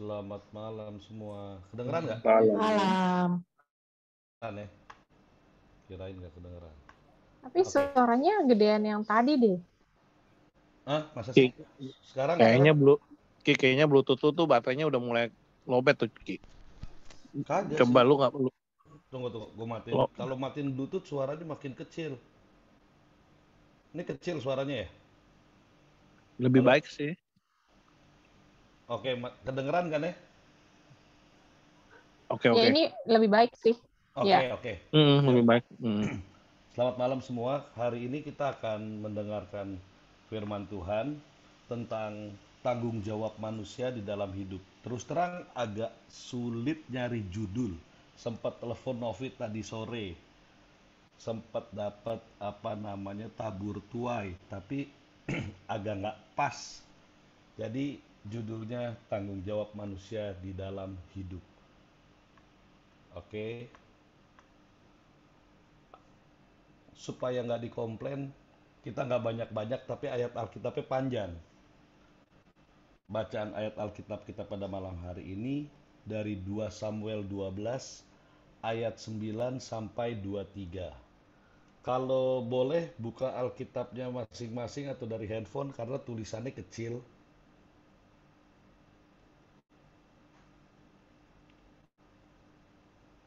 Selamat malam semua. Kedengeran nggak? Malam. Malam. Aneh. Kirain nggak kedengeran. Tapi Oke. suaranya gedean yang tadi deh. Masa sih? Sekarang nggak? Kayaknya Bluetooth tuh baterainya udah mulai lowbat tuh, Ki. Kagak Coba sih. lu nggak perlu. Tunggu. Gue matiin. Kalau matiin Bluetooth suaranya makin kecil. Ini kecil suaranya ya? Lebih Halo? baik sih. Oke, kedengeran kan ya? Oke. Ya ini lebih baik sih. Ya. Oke. Lebih baik. Selamat malam semua. Hari ini kita akan mendengarkan firman Tuhan tentang tanggung jawab manusia di dalam hidup. Terus terang agak sulit nyari judul. Sempat telepon Novi tadi sore. Sempat dapat tabur tuai, tapi agak nggak pas. Jadi judulnya tanggung jawab manusia di dalam hidup. Oke. Supaya nggak dikomplain, kita nggak banyak-banyak tapi ayat Alkitabnya panjang. Bacaan ayat Alkitab kita pada malam hari ini dari 2 Samuel 12 ayat 9 sampai 23. Kalau boleh buka Alkitabnya masing-masing atau dari handphone karena tulisannya kecil.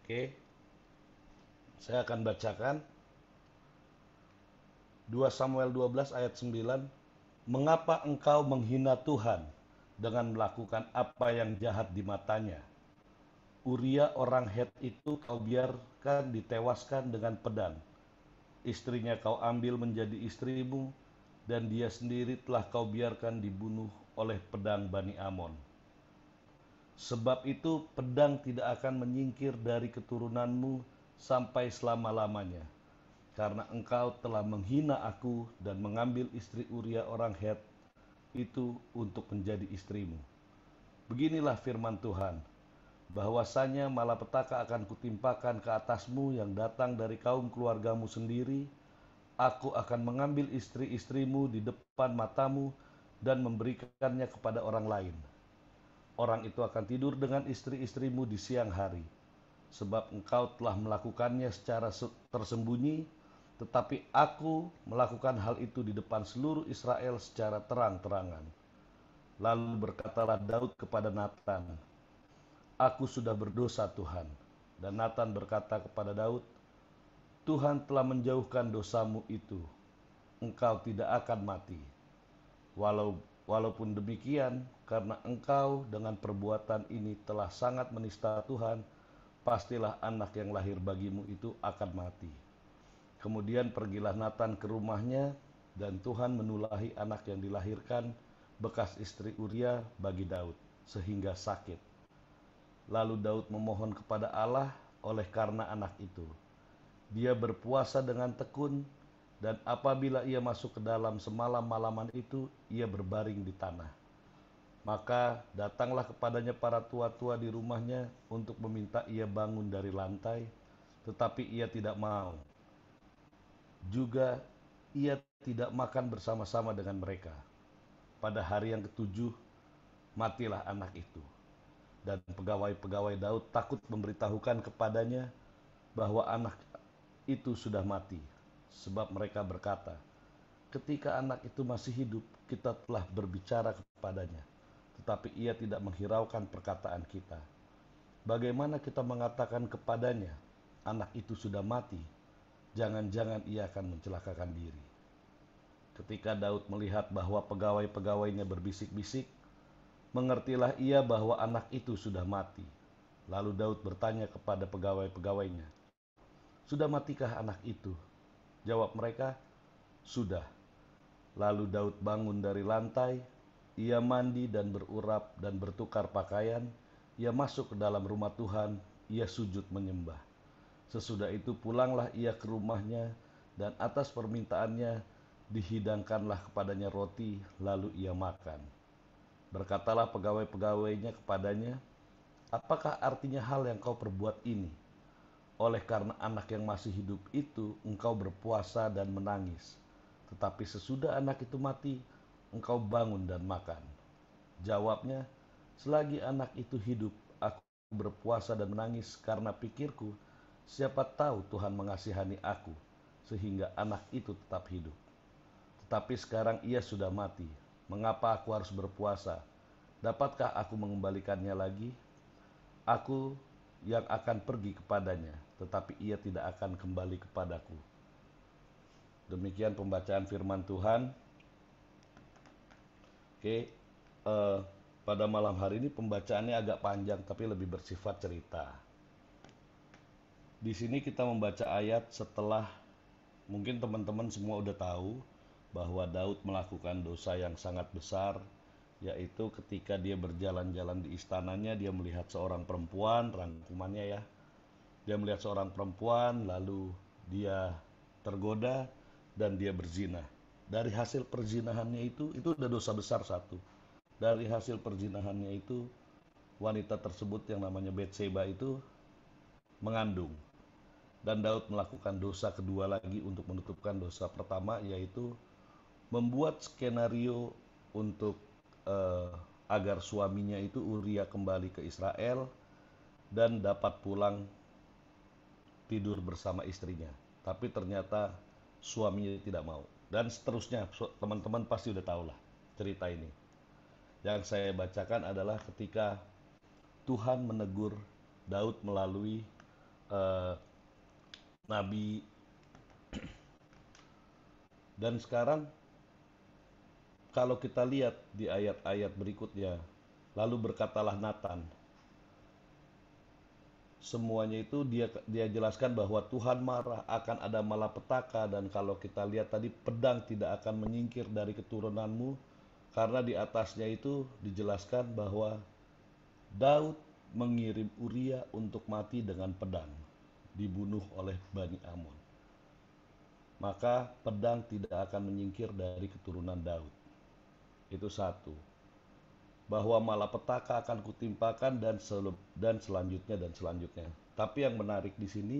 Oke. Saya akan bacakan 2 Samuel 12 ayat 9. Mengapa engkau menghina Tuhan dengan melakukan apa yang jahat di matanya? Uria orang Het itu kau biarkan ditewaskan dengan pedang. Istrinya kau ambil menjadi istrimu, dan dia sendiri telah kau biarkan dibunuh oleh pedang Bani Amon. Sebab itu pedang tidak akan menyingkir dari keturunanmu sampai selama-lamanya, karena engkau telah menghina aku dan mengambil istri Uria orang Het itu untuk menjadi istrimu. Beginilah firman Tuhan, bahwasanya malapetaka akan kutimpakan ke atasmu yang datang dari kaum keluargamu sendiri. Aku akan mengambil istri-istrimu di depan matamu dan memberikannya kepada orang lain. Orang itu akan tidur dengan istri-istrimu di siang hari, sebab engkau telah melakukannya secara tersembunyi, tetapi aku melakukan hal itu di depan seluruh Israel secara terang-terangan. Lalu berkatalah Daud kepada Natan, aku sudah berdosa Tuhan. Dan Natan berkata kepada Daud, Tuhan telah menjauhkan dosamu itu. Engkau tidak akan mati. Walaupun demikian, karena engkau dengan perbuatan ini telah sangat menista Tuhan, pastilah anak yang lahir bagimu itu akan mati. Kemudian pergilah Natan ke rumahnya, dan Tuhan menulahi anak yang dilahirkan bekas istri Uria bagi Daud, sehingga sakit. Lalu Daud memohon kepada Allah oleh karena anak itu. Dia berpuasa dengan tekun, dan apabila ia masuk ke dalam semalam-malaman itu, ia berbaring di tanah. Maka datanglah kepadanya para tua-tua di rumahnya untuk meminta ia bangun dari lantai, tetapi ia tidak mau. Juga ia tidak makan bersama-sama dengan mereka. Pada hari yang ketujuh, matilah anak itu. Dan pegawai-pegawai Daud takut memberitahukan kepadanya bahwa anak itu sudah mati. Sebab mereka berkata, ketika anak itu masih hidup, kita telah berbicara kepadanya, tetapi ia tidak menghiraukan perkataan kita. Bagaimana kita mengatakan kepadanya, anak itu sudah mati? Jangan-jangan ia akan mencelakakan diri. Ketika Daud melihat bahwa pegawai-pegawainya berbisik-bisik, mengertilah ia bahwa anak itu sudah mati. Lalu Daud bertanya kepada pegawai-pegawainya, sudah matikah anak itu? Jawab mereka, sudah. Lalu Daud bangun dari lantai, ia mandi dan berurap dan bertukar pakaian, ia masuk ke dalam rumah Tuhan, ia sujud menyembah. Sesudah itu pulanglah ia ke rumahnya, dan atas permintaannya dihidangkanlah kepadanya roti, lalu ia makan. Berkatalah pegawai-pegawainya kepadanya, apakah artinya hal yang kau perbuat ini? Oleh karena anak yang masih hidup itu, engkau berpuasa dan menangis. Tetapi sesudah anak itu mati, engkau bangun dan makan. Jawabnya, Selagi anak itu hidup, aku berpuasa dan menangis karena pikirku, siapa tahu Tuhan mengasihani aku, sehingga anak itu tetap hidup. Tetapi sekarang ia sudah mati. Mengapa aku harus berpuasa? Dapatkah aku mengembalikannya lagi? Aku yang akan pergi kepadanya, tetapi ia tidak akan kembali kepadaku. Demikian pembacaan firman Tuhan. Oke, pada malam hari ini pembacaannya agak panjang, tapi lebih bersifat cerita. Di sini kita membaca ayat setelah mungkin teman-teman semua udah tahu bahwa Daud melakukan dosa yang sangat besar, yaitu ketika dia berjalan-jalan di istananya, dia melihat seorang perempuan, rangkumannya ya. Dia melihat seorang perempuan, lalu dia tergoda dan dia berzina. Dari hasil perzinahannya itu udah dosa besar satu. Dari hasil perzinahannya itu, wanita tersebut yang namanya Betseba itu mengandung. Dan Daud melakukan dosa kedua lagi untuk menutupkan dosa pertama, yaitu membuat skenario untuk agar suaminya itu Uria kembali ke Israel dan dapat pulang tidur bersama istrinya. Tapi ternyata suaminya tidak mau. Dan seterusnya, teman-teman pasti udah tahu lah cerita ini. Yang saya bacakan adalah ketika Tuhan menegur Daud melalui nabi. Dan sekarang kalau kita lihat di ayat-ayat berikutnya, lalu berkatalah Natan. Semuanya itu dia jelaskan bahwa Tuhan marah, akan ada malapetaka, dan kalau kita lihat tadi, pedang tidak akan menyingkir dari keturunanmu, karena di atasnya itu dijelaskan bahwa Daud mengirim Uria untuk mati dengan pedang, dibunuh oleh Bani Amon. Maka pedang tidak akan menyingkir dari keturunan Daud. Itu satu. Bahwa malapetaka akan kutimpakan dan selanjutnya dan selanjutnya. Tapi yang menarik di sini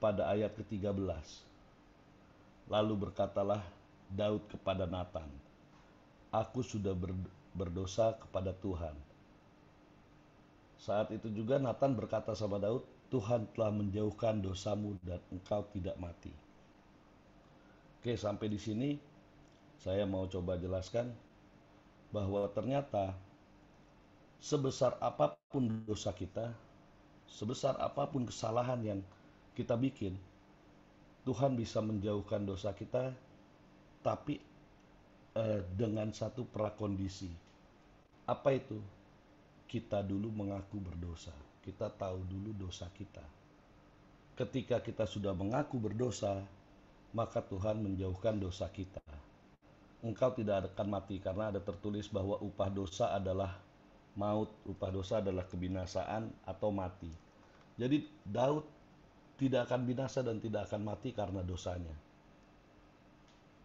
pada ayat ke-13. Lalu berkatalah Daud kepada Natan, aku sudah berdosa kepada Tuhan. Saat itu juga Natan berkata sama Daud, Tuhan telah menjauhkan dosamu dan engkau tidak mati. Oke, sampai di sini saya mau coba jelaskan bahwa ternyata sebesar apapun dosa kita, sebesar apapun kesalahan yang kita bikin, Tuhan bisa menjauhkan dosa kita, tapi dengan satu prakondisi. Apa itu? Kita dulu mengaku berdosa. Kita tahu dulu dosa kita. Ketika kita sudah mengaku berdosa, maka Tuhan menjauhkan dosa kita. Engkau tidak akan mati, karena ada tertulis bahwa upah dosa adalah maut, upah dosa adalah kebinasaan atau mati. Jadi Daud tidak akan binasa dan tidak akan mati karena dosanya.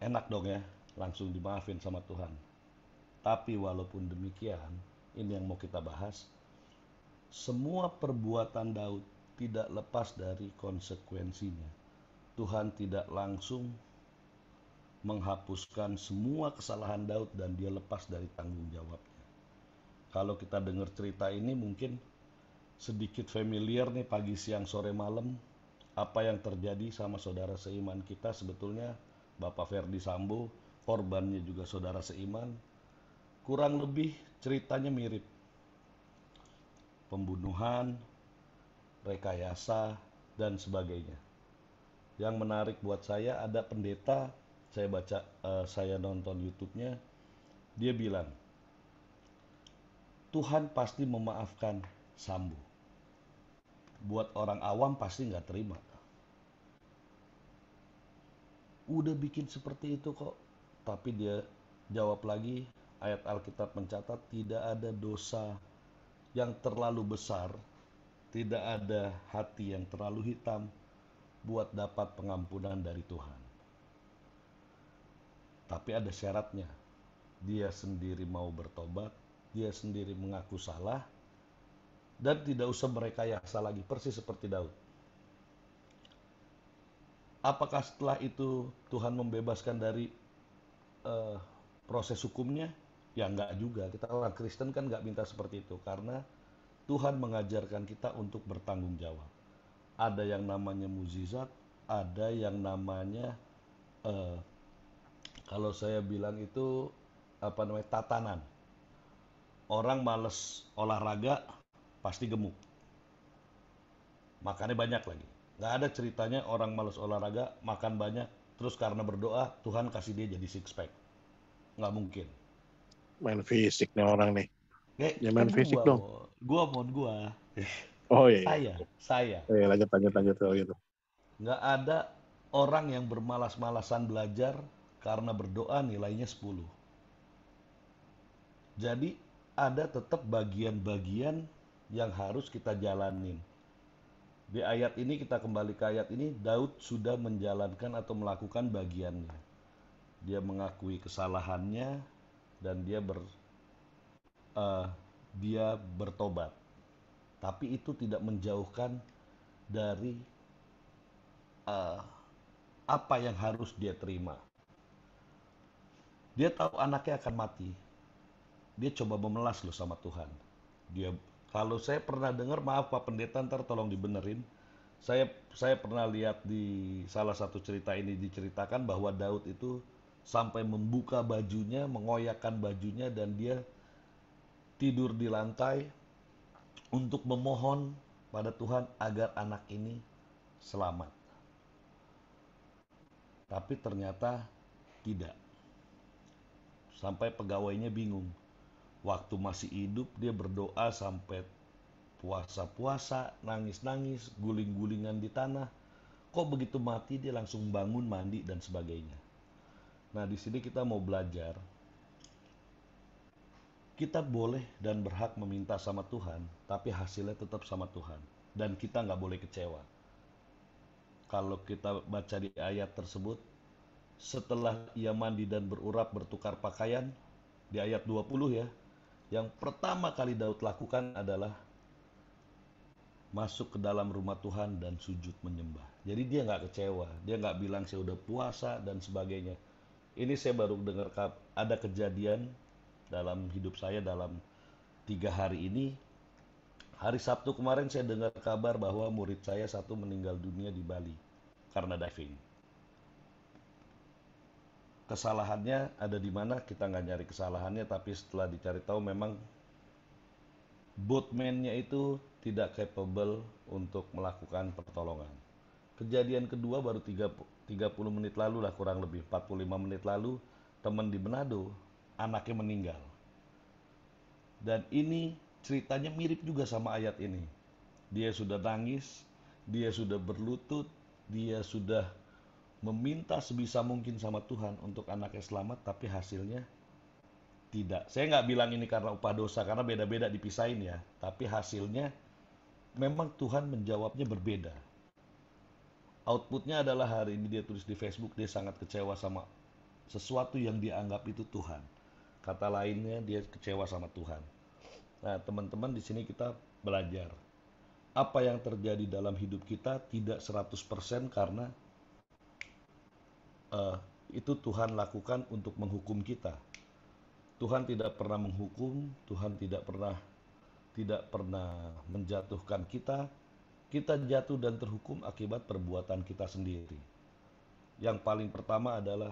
Enak dong ya, langsung dimaafin sama Tuhan. Tapi walaupun demikian, ini yang mau kita bahas, semua perbuatan Daud tidak lepas dari konsekuensinya. Tuhan tidak langsung menghapuskan semua kesalahan Daud dan dia lepas dari tanggung jawabnya. Kalau kita dengar cerita ini mungkin sedikit familiar nih, pagi, siang, sore, malam, apa yang terjadi sama saudara seiman kita. Sebetulnya Bapak Ferdi Sambo, korbannya juga saudara seiman. Kurang lebih ceritanya mirip. Pembunuhan, rekayasa, dan sebagainya. Yang menarik buat saya, ada pendeta, saya nonton YouTube-nya, dia bilang, Tuhan pasti memaafkan Sambo. Buat orang awam pasti nggak terima. Udah bikin seperti itu kok. Tapi dia jawab lagi, ayat Alkitab mencatat tidak ada dosa yang terlalu besar, tidak ada hati yang terlalu hitam buat dapat pengampunan dari Tuhan. Tapi ada syaratnya. Dia sendiri mau bertobat, dia sendiri mengaku salah, dan tidak usah merekayasa lagi, persis seperti Daud. Apakah setelah itu Tuhan membebaskan dari proses hukumnya? Ya enggak juga, kita orang Kristen kan enggak minta seperti itu, karena Tuhan mengajarkan kita untuk bertanggung jawab. Ada yang namanya mukjizat, ada yang namanya eh, kalau saya bilang itu apa namanya, tatanan. Orang males olahraga pasti gemuk, makannya banyak lagi. Nggak ada ceritanya orang males olahraga makan banyak terus karena berdoa Tuhan kasih dia jadi six pack. Nggak mungkin. Main fisik nih orang nih. Ya Kan main fisik dong. gua Oh iya, iya. saya Lanjut kalau gitu. nggak ada orang yang bermalas-malasan belajar karena berdoa nilainya 10. Jadi ada tetap bagian-bagian yang harus kita jalanin. Di ayat ini, kita kembali ke ayat ini, Daud sudah menjalankan atau melakukan bagiannya. Dia mengakui kesalahannya dan eh, dia bertobat. Tapi itu tidak menjauhkan dari eh, apa yang harus dia terima. Dia tahu anaknya akan mati. Dia coba memelas loh sama Tuhan. Dia, kalau saya pernah dengar, maaf Pak Pendeta, ntar tolong dibenerin. Saya pernah lihat di salah satu cerita ini diceritakan bahwa Daud itu sampai membuka bajunya, mengoyakkan bajunya, dan dia tidur di lantai untuk memohon pada Tuhan agar anak ini selamat. Tapi ternyata tidak. Sampai pegawainya bingung. Waktu masih hidup dia berdoa sampai puasa-puasa, nangis-nangis, guling-gulingan di tanah. Kok begitu mati dia langsung bangun, mandi dan sebagainya. Nah, di sini kita mau belajar. Kita boleh dan berhak meminta sama Tuhan, tapi hasilnya tetap sama Tuhan. Dan kita nggak boleh kecewa. Kalau kita baca di ayat tersebut, setelah ia mandi dan berurap bertukar pakaian, di ayat 20 ya, yang pertama kali Daud lakukan adalah masuk ke dalam rumah Tuhan dan sujud menyembah. Jadi dia nggak kecewa, dia nggak bilang saya udah puasa dan sebagainya. Ini saya baru dengar ada kejadian dalam hidup saya dalam 3 hari ini. Hari Sabtu kemarin saya dengar kabar bahwa murid saya satu meninggal dunia di Bali karena diving. Kesalahannya ada di mana, kita nggak nyari kesalahannya, tapi setelah dicari tahu memang boatman-nya itu tidak capable untuk melakukan pertolongan. Kejadian kedua baru 30 menit lalu lah, kurang lebih 45 menit lalu, teman di Manado, anaknya meninggal. Dan ini ceritanya mirip juga sama ayat ini. Dia sudah nangis, dia sudah berlutut, dia sudah meminta sebisa mungkin sama Tuhan untuk anaknya selamat, tapi hasilnya tidak. Saya nggak bilang ini karena upah dosa, karena beda-beda dipisahin ya. Tapi hasilnya memang Tuhan menjawabnya berbeda. Outputnya adalah hari ini dia tulis di Facebook, dia sangat kecewa sama sesuatu yang dianggap itu Tuhan. Kata lainnya, dia kecewa sama Tuhan. Nah, teman-teman, di sini kita belajar. Apa yang terjadi dalam hidup kita tidak 100% karena itu Tuhan lakukan untuk menghukum kita. Tuhan tidak pernah menghukum, Tuhan tidak pernah menjatuhkan kita. Kita jatuh dan terhukum akibat perbuatan kita sendiri. Yang paling pertama adalah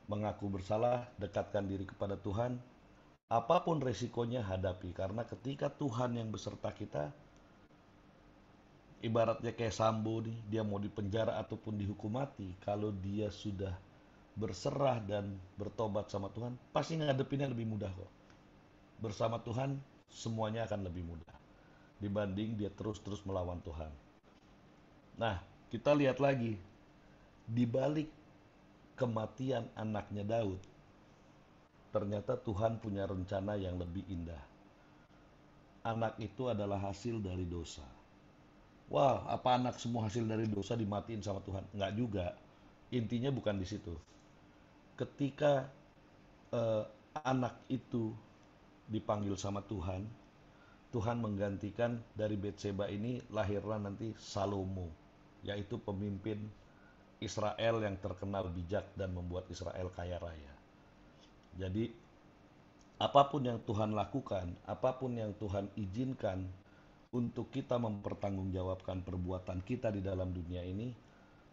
mengaku bersalah, dekatkan diri kepada Tuhan. Apapun resikonya hadapi, karena ketika Tuhan yang beserta kita, ibaratnya kayak Sambo nih, dia mau dipenjara ataupun dihukum mati, kalau dia sudah berserah dan bertobat sama Tuhan, pasti ngadepinnya lebih mudah kok. Bersama Tuhan, semuanya akan lebih mudah dibanding dia terus-terus melawan Tuhan. Nah, kita lihat lagi, di balik kematian anaknya Daud, ternyata Tuhan punya rencana yang lebih indah. Anak itu adalah hasil dari dosa. Wah, apa anak semua hasil dari dosa dimatiin sama Tuhan? Enggak juga. Intinya bukan di situ. Ketika eh, anak itu dipanggil sama Tuhan, Tuhan menggantikan dari Betseba ini lahirlah nanti Salomo, yaitu pemimpin Israel yang terkenal bijak dan membuat Israel kaya raya. Jadi apapun yang Tuhan lakukan, apapun yang Tuhan izinkan untuk kita mempertanggungjawabkan perbuatan kita di dalam dunia ini,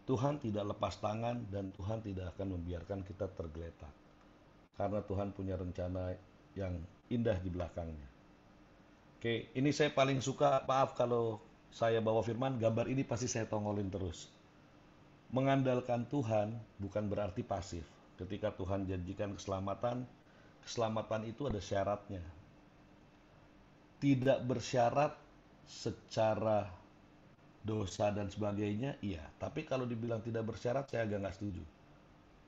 Tuhan tidak lepas tangan dan Tuhan tidak akan membiarkan kita tergeletak. Karena Tuhan punya rencana yang indah di belakangnya. Oke, ini saya paling suka, maaf kalau saya bawa firman, gambar ini pasti saya tongolin terus. Mengandalkan Tuhan bukan berarti pasif. Ketika Tuhan janjikan keselamatan, keselamatan itu ada syaratnya. Tidak bersyarat secara dosa dan sebagainya, iya. Tapi kalau dibilang tidak bersyarat, saya agak nggak setuju.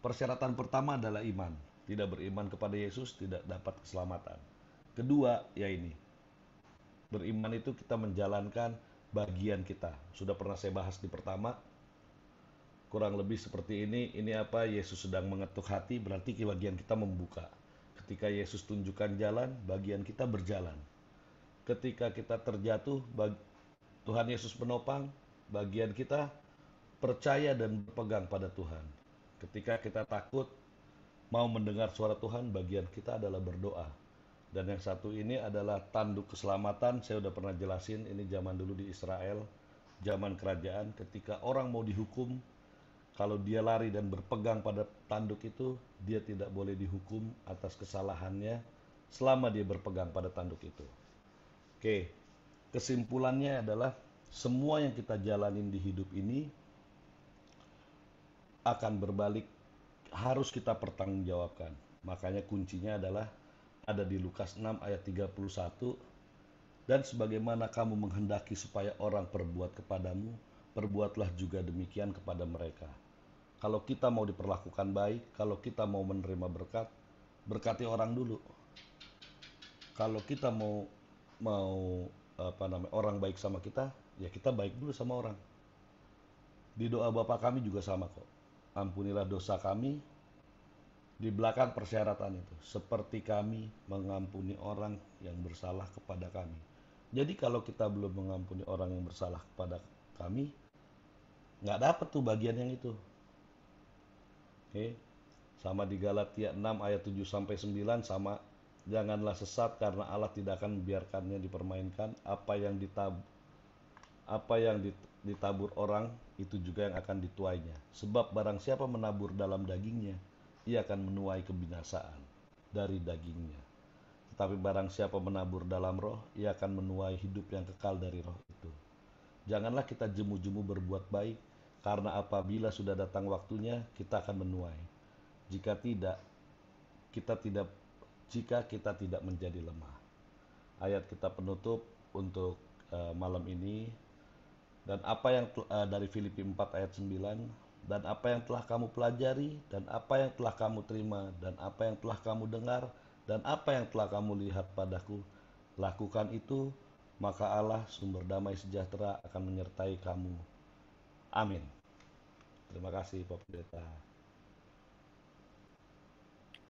Persyaratan pertama adalah iman. Tidak beriman kepada Yesus, tidak dapat keselamatan. Kedua, ya ini. Beriman itu kita menjalankan bagian kita. Sudah pernah saya bahas di pertama. Kurang lebih seperti ini. Ini apa? Yesus sedang mengetuk hati, berarti bagian kita membuka. Ketika Yesus tunjukkan jalan, bagian kita berjalan. Ketika kita terjatuh, Tuhan Yesus menopang, bagian kita percaya dan berpegang pada Tuhan. Ketika kita takut, mau mendengar suara Tuhan, bagian kita adalah berdoa. Dan yang satu ini adalah tanduk keselamatan. Saya udah pernah jelasin, ini zaman dulu di Israel, zaman kerajaan, ketika orang mau dihukum, kalau dia lari dan berpegang pada tanduk itu, dia tidak boleh dihukum atas kesalahannya selama dia berpegang pada tanduk itu. Oke, kesimpulannya adalah semua yang kita jalanin di hidup ini akan berbalik, harus kita pertanggungjawabkan. Makanya kuncinya adalah ada di Lukas 6 ayat 31. Dan sebagaimana kamu menghendaki supaya orang perbuat kepadamu, perbuatlah juga demikian kepada mereka. Kalau kita mau diperlakukan baik, kalau kita mau menerima berkat, berkati orang dulu. Kalau kita mau orang baik sama kita, ya kita baik dulu sama orang. Di doa Bapa kami juga sama kok. Ampunilah dosa kami. Di belakang persyaratan itu, seperti kami mengampuni orang yang bersalah kepada kami. Jadi kalau kita belum mengampuni orang yang bersalah kepada kami, nggak dapat tuh bagian yang itu. Oke, sama di Galatia 6 ayat 7-9 sama, janganlah sesat karena Allah tidak akan membiarkannya dipermainkan. Apa yang ditabur orang itu juga yang akan dituainya. Sebab barang siapa menabur dalam dagingnya, ia akan menuai kebinasaan dari dagingnya. Tetapi barang siapa menabur dalam roh, ia akan menuai hidup yang kekal dari roh itu. Janganlah kita jemu-jemu berbuat baik, karena apabila sudah datang waktunya, kita akan menuai. Jika kita tidak menjadi lemah. Ayat kita penutup untuk malam ini. Dan apa yang dari Filipi 4 ayat 9, dan apa yang telah kamu pelajari, dan apa yang telah kamu terima, dan apa yang telah kamu dengar, dan apa yang telah kamu lihat padaku, lakukan itu, maka Allah sumber damai sejahtera akan menyertai kamu. Amin. Terima kasih Pak Pendeta.